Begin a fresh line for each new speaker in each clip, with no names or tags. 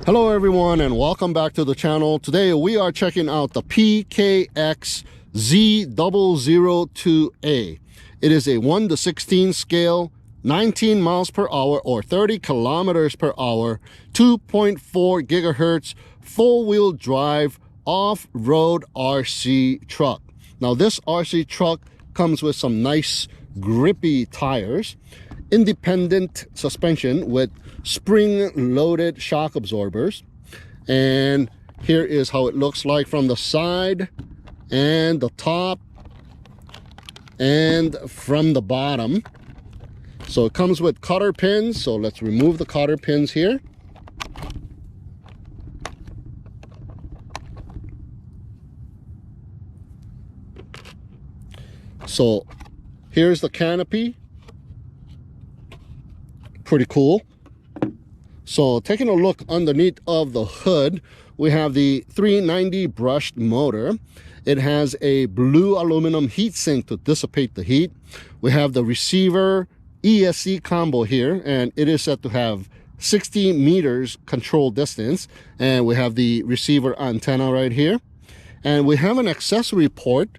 Hello everyone and welcome back to the channel. Today we are checking out the PKX Z002A. It is a 1:16 scale, 19 miles per hour or 30 kilometers per hour, 2.4 gigahertz, four-wheel drive, off-road RC truck. Now this RC truck comes with some nice grippy tires, independent suspension with spring-loaded shock absorbers, and here is how it looks like from the side and the top and from the bottom. So it comes with cotter pins, so let's remove the cotter pins here. So here's the canopy, pretty cool. So taking a look underneath of the hood, we have the 390 brushed motor. It has a blue aluminum heatsink to dissipate the heat. We have the receiver ESC combo here, and it is said to have 60 meters control distance. And we have the receiver antenna right here. And we have an accessory port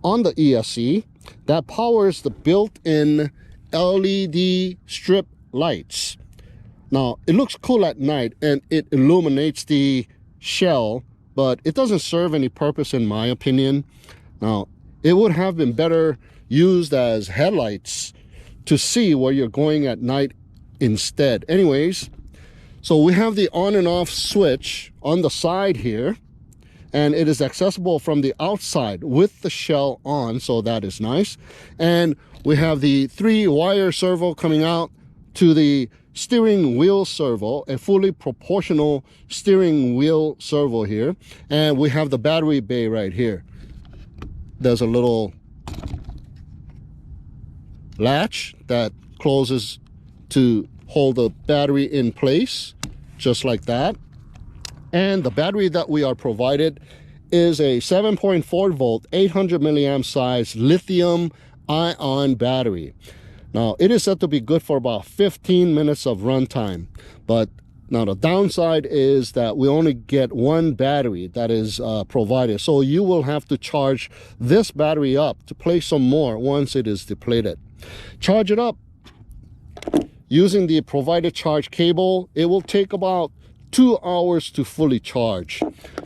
on the ESC that powers the built-in LED strip lights. Now, it looks cool at night and it illuminates the shell, but it doesn't serve any purpose in my opinion. Now, it would have been better used as headlights to see where you're going at night instead. Anyways, so we have the on and off switch on the side here, and it is accessible from the outside with the shell on, so that is nice. And we have the 3-wire servo coming out to the steering wheel servo, a fully proportional steering wheel servo here. And we have the battery bay right here. There's a little latch that closes to hold the battery in place, just like that. And the battery that we are provided is a 7.4 volt, 800 milliamp size lithium ion battery. Now, it is said to be good for about 15 minutes of runtime, but now the downside is that we only get one battery that is provided. So you will have to charge this battery up to place some more once it is depleted. Charge it up using the provided charge cable. It will take about 2 hours to fully charge.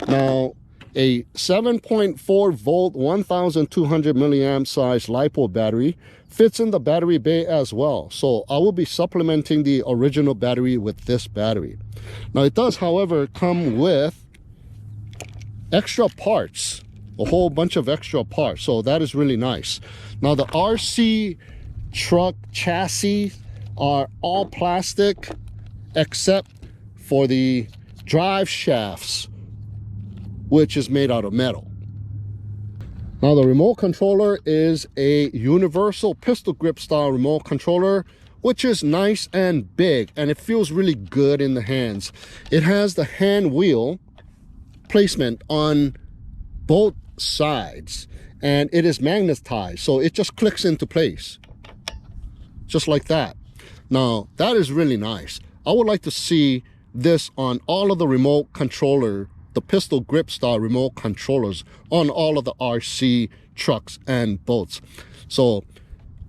Now, a 7.4 volt, 1200 milliamp size Lipo battery fits in the battery bay as well. So I will be supplementing the original battery with this battery. Now it does, however, come with extra parts, a whole bunch of extra parts. So that is really nice. Now the RC truck chassis are all plastic except for the drive shafts, which is made out of metal. Now the remote controller is a universal pistol grip style remote controller, which is nice and big, and it feels really good in the hands. It has the hand wheel placement on both sides, and it is magnetized, so it just clicks into place, just like that. Now that is really nice. I would like to see this on all of the remote controller, the pistol grip style remote controllers on all of the RC trucks and boats. So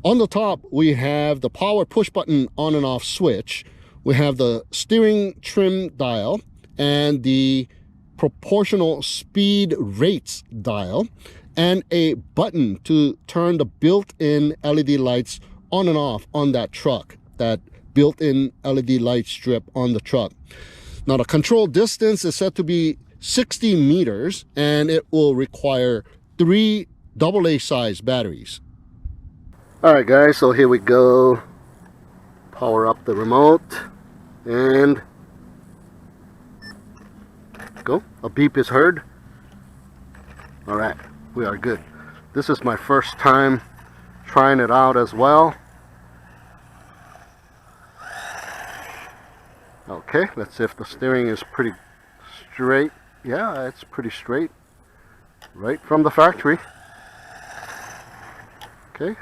on the top, we have the power push button on and off switch. We have the steering trim dial and the proportional speed rates dial, and a button to turn the built-in LED lights on and off on that truck, that built-in LED light strip on the truck. Now the control distance is said to be 60 meters, and it will require 3 AA size batteries. All right guys, so here we go. Power up the remote and go. A beep is heard. All right, we are good. This is my first time trying it out as well. Okay, let's see if the steering is pretty straight. Yeah, it's pretty straight, right from the factory. Okay.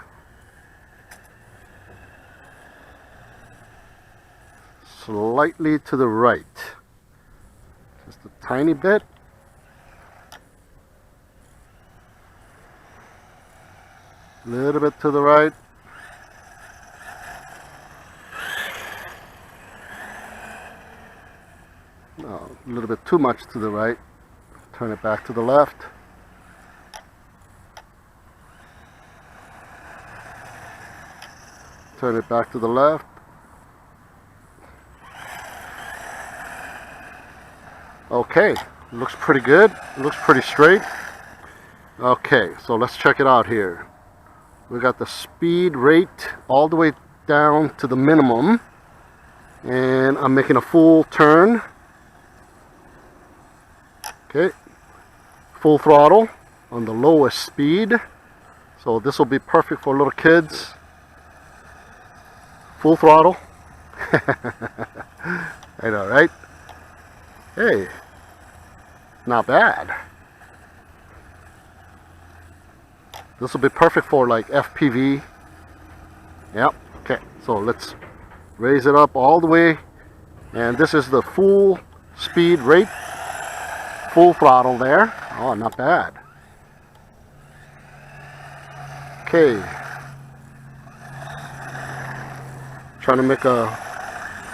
Slightly to the right. tiny bit. A little bit to the right. No, a little bit too much to the right. Turn it back to the left. Turn it back to the left. Okay, looks pretty good. Looks pretty straight. Okay, so let's check it out here. We got the speed rate all the way down to the minimum, and I'm making a full turn. Okay, full throttle on the lowest speed. So this will be perfect for little kids. Full throttle. I know, right? Hey, not bad. This will be perfect for like FPV. Yep. Okay, so let's raise it up all the way, and this is the full speed rate, full throttle there. Oh, not bad. Okay, trying to make a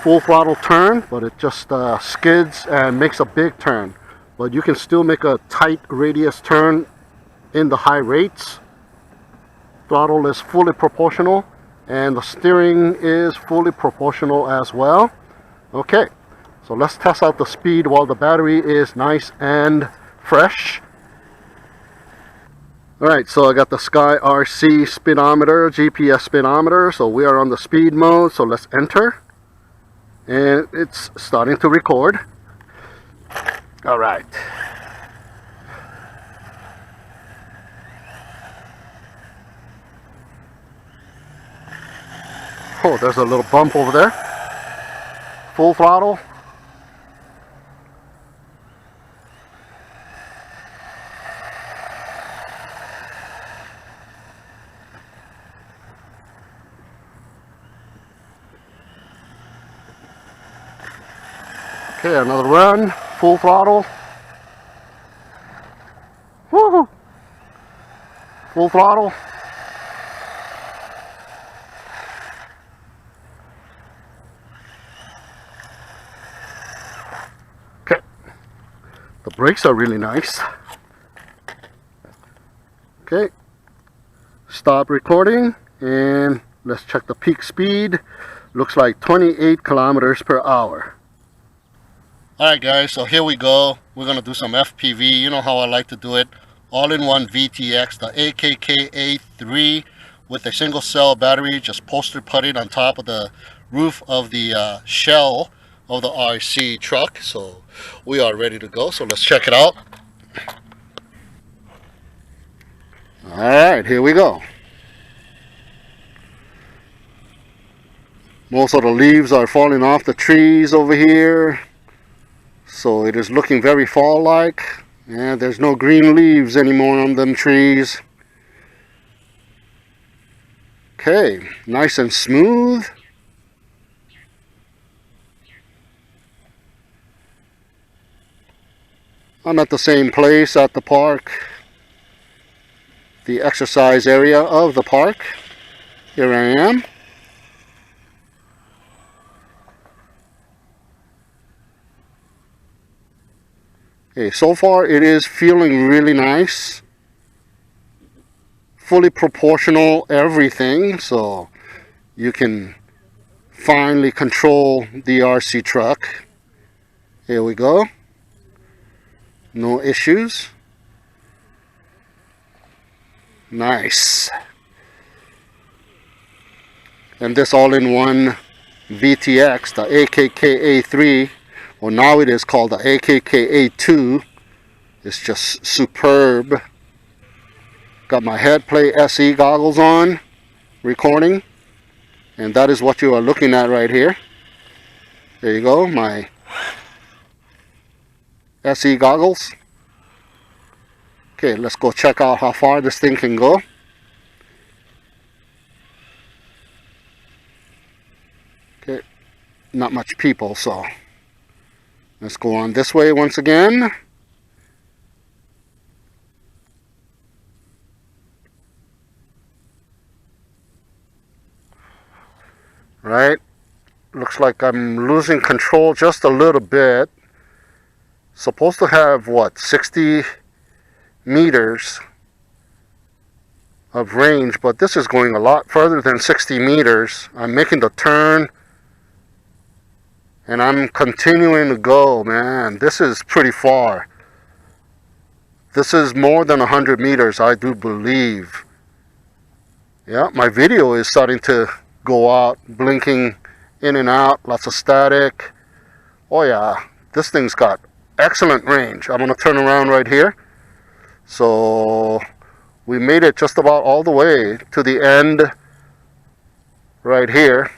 full throttle turn, but it just skids and makes a big turn. But you can still make a tight radius turn in the high rates. Throttle is fully proportional, and the steering is fully proportional as well. Okay, so let's test out the speed while the battery is nice and fresh. Alright, so I got the SkyRC speedometer, GPS speedometer. So we are on the speed mode, so let's enter. And it's starting to record. Alright. Oh, there's a little bump over there. Full throttle. Okay, another run, full throttle. Woohoo! Full throttle. Okay, the brakes are really nice. Okay, stop recording, and let's check the peak speed. Looks like 28 kilometers per hour. Alright guys, so here we go. We're going to do some FPV. You know how I like to do it. All-in-one VTX, the AKK-A3 with a single cell battery, just poster putted on top of the roof of the shell of the RC truck. So we are ready to go. So let's check it out. Alright, here we go. Most of the leaves are falling off the trees over here. So it is looking very fall-like, and there's no green leaves anymore on them trees. Okay, nice and smooth. I'm at the same place at the park, the exercise area of the park. Here I am. Okay, so far it is feeling really nice. Fully proportional everything, so you can finally control the RC truck. Here we go. No issues. Nice. And this all-in-one VTX, the AKK-A3, or now it is called the AKK-A2. It's just superb. Got my headplate SE goggles on, recording, and that is what you are looking at right here. There you go, my SE goggles. Okay, let's go check out how far this thing can go. Okay, not much people, so Let's go on this way once again. Right, looks like I'm losing control just a little bit. Supposed to have what, 60 meters of range, but this is going a lot further than 60 meters. I'm making the turn and I'm continuing to go. Man, this is pretty far. This is more than 100 meters, I do believe. Yeah, my video is starting to go out, blinking in and out, lots of static. Oh yeah, this thing's got excellent range. I'm gonna turn around right here. So we made it just about all the way to the end right here.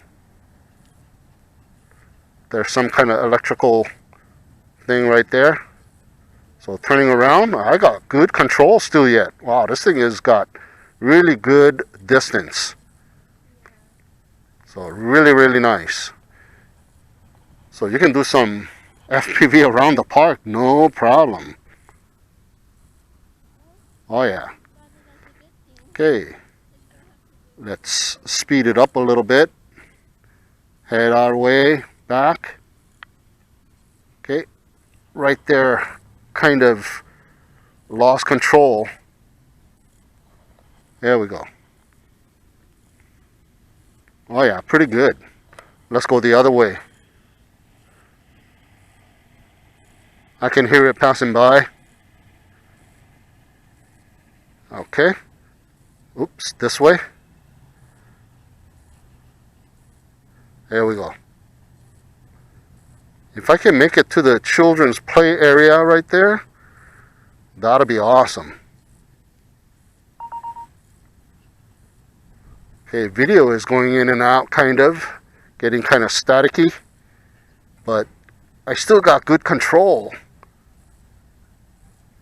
There's some kind of electrical thing right there. So turning around, I got good control still yet. Wow, this thing has got really good distance. So really, really nice. So you can do some FPV around the park, no problem. Oh yeah. Okay, let's speed it up a little bit. Head our way back. Okay, right there, kind of lost control. There we go. Oh yeah, pretty good. Let's go the other way. I can hear it passing by. Okay. Oops, this way. There we go. If I can make it to the children's play area right there, that'll be awesome. Okay, video is going in and out, kind of getting kind of staticky, but I still got good control.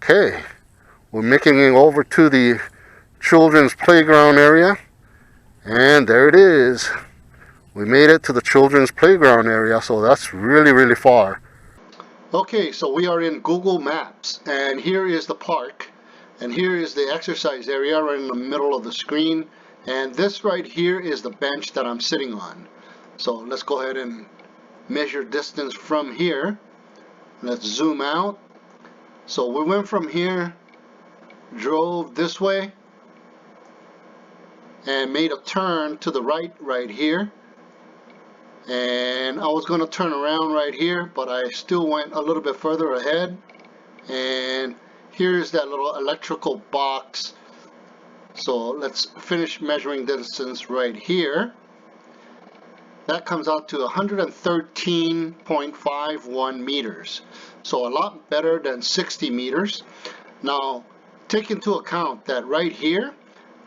Okay, we're making it over to the children's playground area, and there it is. We made it to the children's playground area, so that's really, really far. Okay, so we are in Google Maps, and here is the park, and here is the exercise area right in the middle of the screen. And this right here is the bench that I'm sitting on. So let's go ahead and measure distance from here. Let's zoom out. So we went from here, drove this way, and made a turn to the right here. And I was going to turn around right here, but I still went a little bit further ahead. And here's that little electrical box. So let's finish measuring distance right here. That comes out to 113.51 meters. So a lot better than 60 meters. Now, take into account that right here,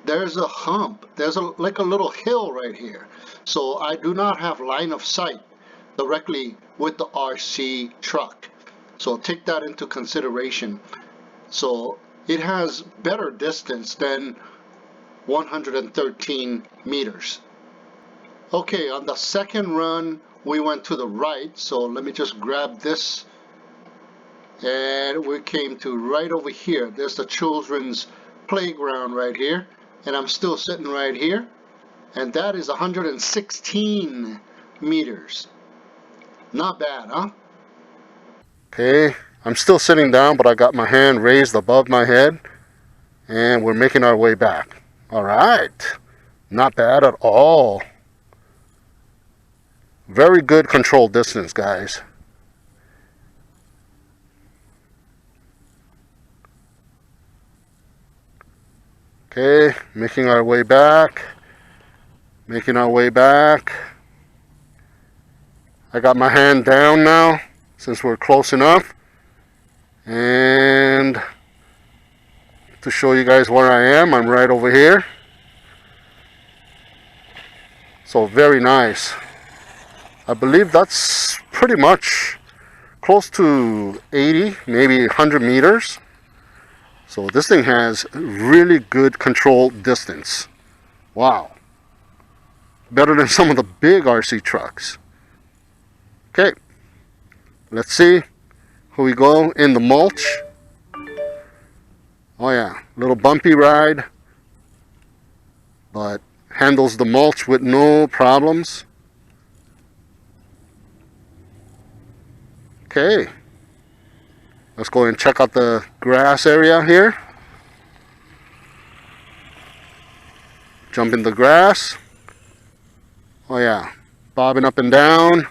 there's a hump. There's like a little hill right here. So I do not have line of sight directly with the RC truck. So take that into consideration. So it has better distance than 113 meters. Okay, on the second run we went to the right, so let me just grab this, and we came to right over here. There's the children's playground right here, and I'm still sitting right here, and that is 116 meters. Not bad, huh? Okay, I'm still sitting down, but I got my hand raised above my head, and we're making our way back. All right, not bad at all. Very good control distance, guys. Okay, making our way back. Making our way back. I got my hand down now, since we're close enough. And to show you guys where I am, I'm right over here. So very nice. I believe that's pretty much close to 80, maybe 100 meters. So this thing has really good control distance. Wow. Better than some of the big RC trucks. Okay, let's see. Here we go in the mulch. Oh yeah, little bumpy ride, but handles the mulch with no problems. Okay, let's go and check out the grass area here. Jump in the grass. Oh yeah, bobbing up and down.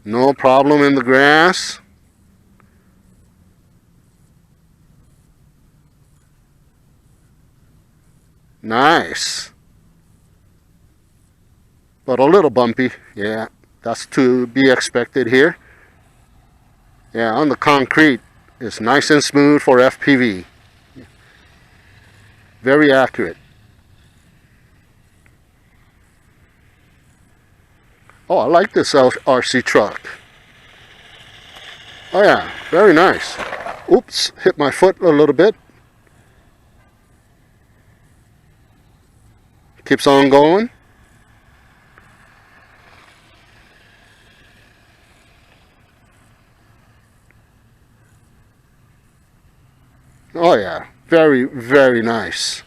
No problem in the grass. Nice. But a little bumpy. Yeah, that's to be expected here. Yeah, on the concrete, it's nice and smooth for FPV. Very accurate. Oh, I like this RC truck. Oh yeah, very nice. Oops, hit my foot a little bit. Keeps on going. Oh yeah, very, very nice.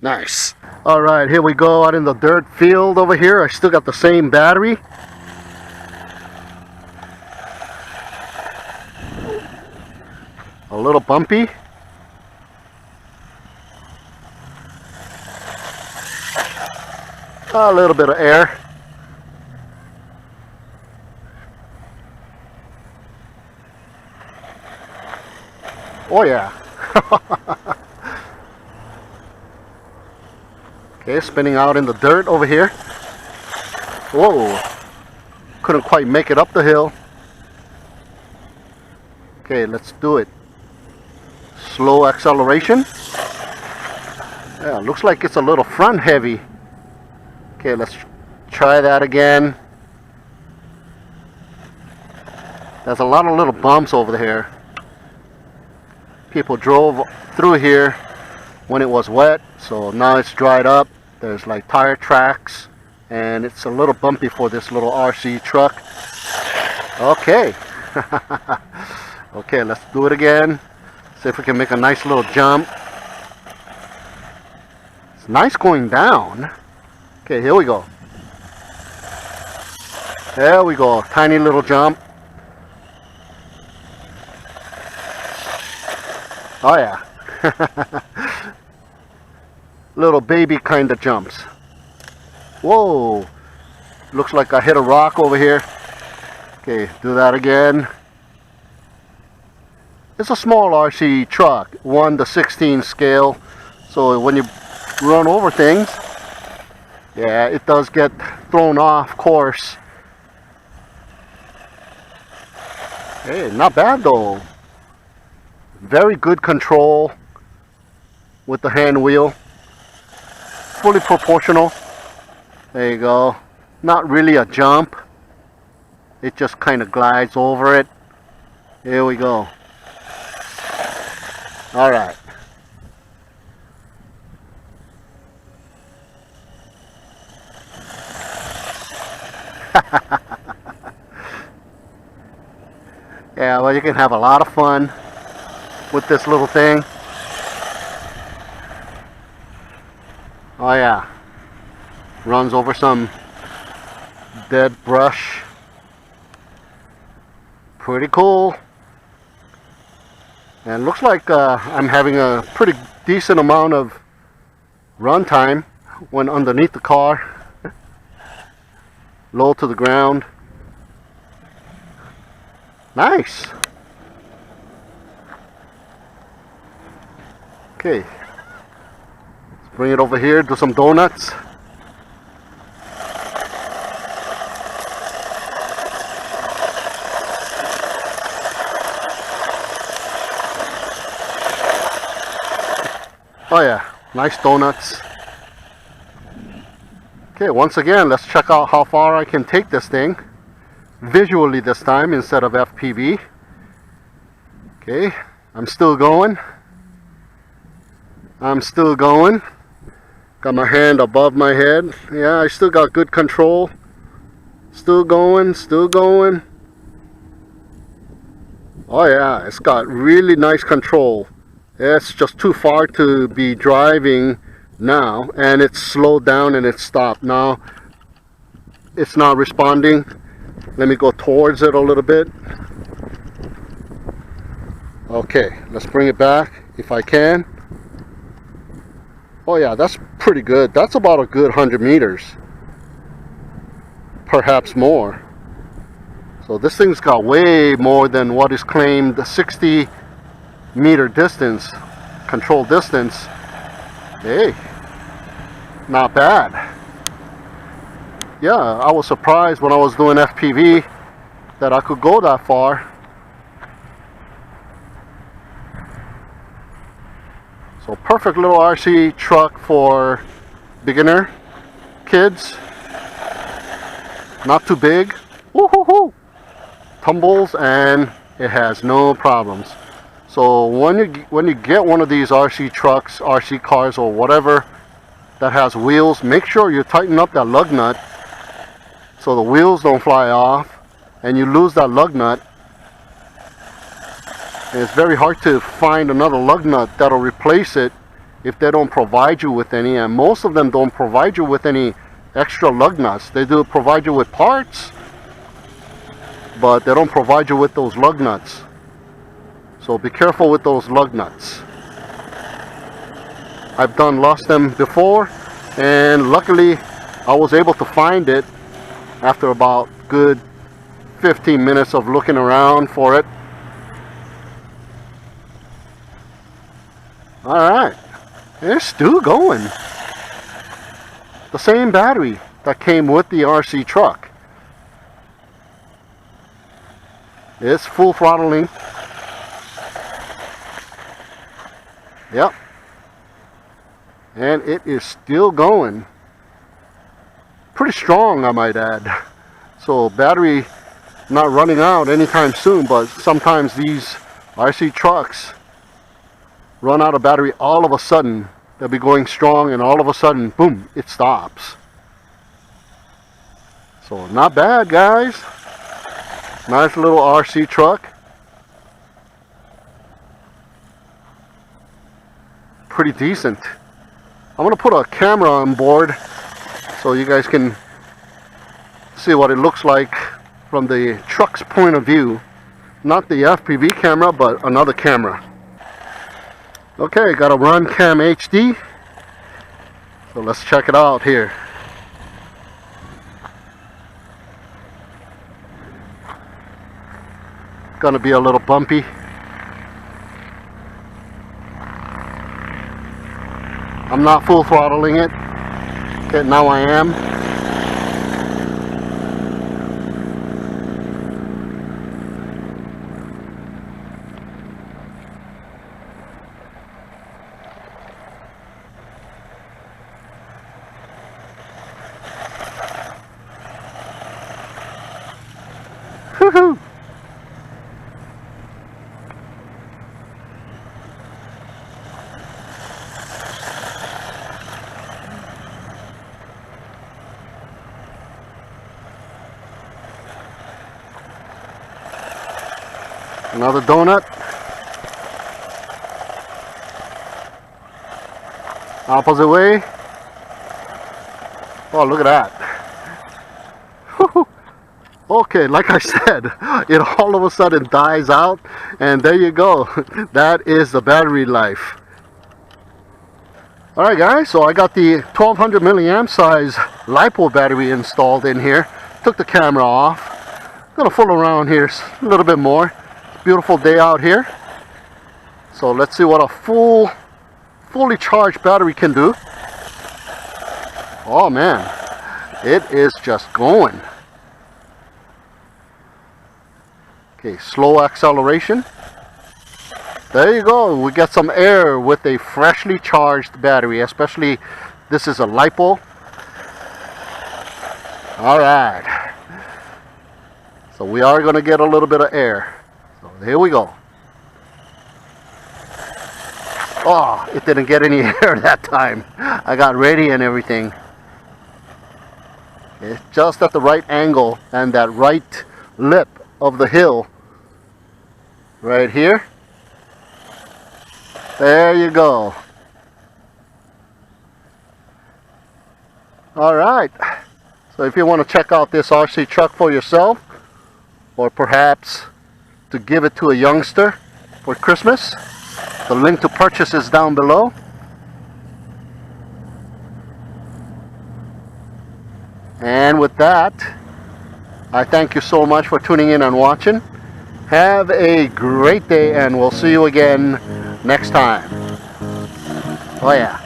Nice. All right, here we go out in the dirt field over here. I still got the same battery. A little bumpy. A little bit of air. Oh yeah. Okay, spinning out in the dirt over here. Whoa. Couldn't quite make it up the hill. Okay, let's do it. Slow acceleration. Yeah, looks like it's a little front heavy. Okay, let's try that again. There's a lot of little bumps over here. People drove through here when it was wet, so now it's dried up. There's like tire tracks, and it's a little bumpy for this little RC truck. Okay. Okay, let's do it again. See if we can make a nice little jump. It's nice going down. Okay, here we go. There we go. Tiny little jump. Oh yeah. Little baby kind of jumps. Whoa. Looks like I hit a rock over here. Okay, do that again. It's a small RC truck, 1:16 scale. So when you run over things, yeah, it does get thrown off course. Hey, not bad though. Very good control with the hand wheel. Fully proportional. There you go. Not really a jump. It just kind of glides over it. Here we go. All right. Yeah, well, you can have a lot of fun with this little thing. Oh yeah, runs over some dead brush. Pretty cool. And looks like I'm having a pretty decent amount of run time when underneath the car. Low to the ground. Nice. Okay. Let's bring it over here, do some donuts. Oh yeah, nice donuts. Okay, once again, let's check out how far I can take this thing. Visually this time instead of FPV. Okay, I'm still going. I'm still going. Got my hand above my head. Yeah, I still got good control. Still going, still going. Oh yeah, it's got really nice control. It's just too far to be driving now, and it's slowed down and it's stopped. Now it's not responding. Let me go towards it a little bit. Okay, let's bring it back if I can. Oh yeah, that's pretty good. That's about a good 100 meters. Perhaps more. So this thing's got way more than what is claimed, the 60 meter distance, control distance. Hey, not bad. Yeah, I was surprised when I was doing FPV that I could go that far. So perfect little RC truck for beginner kids. Not too big. Woo-hoo-hoo. Tumbles and it has no problems. So when you get one of these RC trucks, RC cars, or whatever that has wheels, make sure you tighten up that lug nut so the wheels don't fly off and you lose that lug nut. And it's very hard to find another lug nut that'll replace it if they don't provide you with any, and most of them don't provide you with any extra lug nuts. They do provide you with parts, but they don't provide you with those lug nuts. So be careful with those lug nuts. I've lost them before, and luckily I was able to find it after about good 15 minutes of looking around for it. Alright, it's still going. The same battery that came with the RC truck. It's full throttling. Yep. And it is still going. Pretty strong, I might add. So battery not running out anytime soon, but sometimes these RC trucks run out of battery all of a sudden. They'll be going strong and all of a sudden, boom, it stops. So not bad, guys. Nice little RC truck. Pretty decent. I'm going to put a camera on board so you guys can see what it looks like from the truck's point of view. Not the FPV camera, but another camera. Okay, got a Run Cam HD. So let's check it out here. Gonna be a little bumpy. I'm not full throttling it. Okay, now I am. Woohoo! Another donut. Opposite way. Oh, look at that. Okay, like I said, it all of a sudden dies out, and there you go. That is the battery life. Alright guys, so I got the 1200 milliamp size Lipo battery installed in here. Took the camera off. Gonna fool around here a little bit more. Beautiful day out here. So let's see what a fully charged battery can do. Oh man, it is just going. Okay, slow acceleration. There you go. We get some air with a freshly charged battery, especially this is a Lipo. All right. So we are going to get a little bit of air. So here we go. Oh, it didn't get any air that time. I got ready and everything. It's just at the right angle and that right lip of the hill. Right here. There you go. Alright. So if you want to check out this RC truck for yourself, or perhaps to give it to a youngster for Christmas, the link to purchase is down below. And with that, I thank you so much for tuning in and watching. Have a great day, and we'll see you again next time. Oh yeah.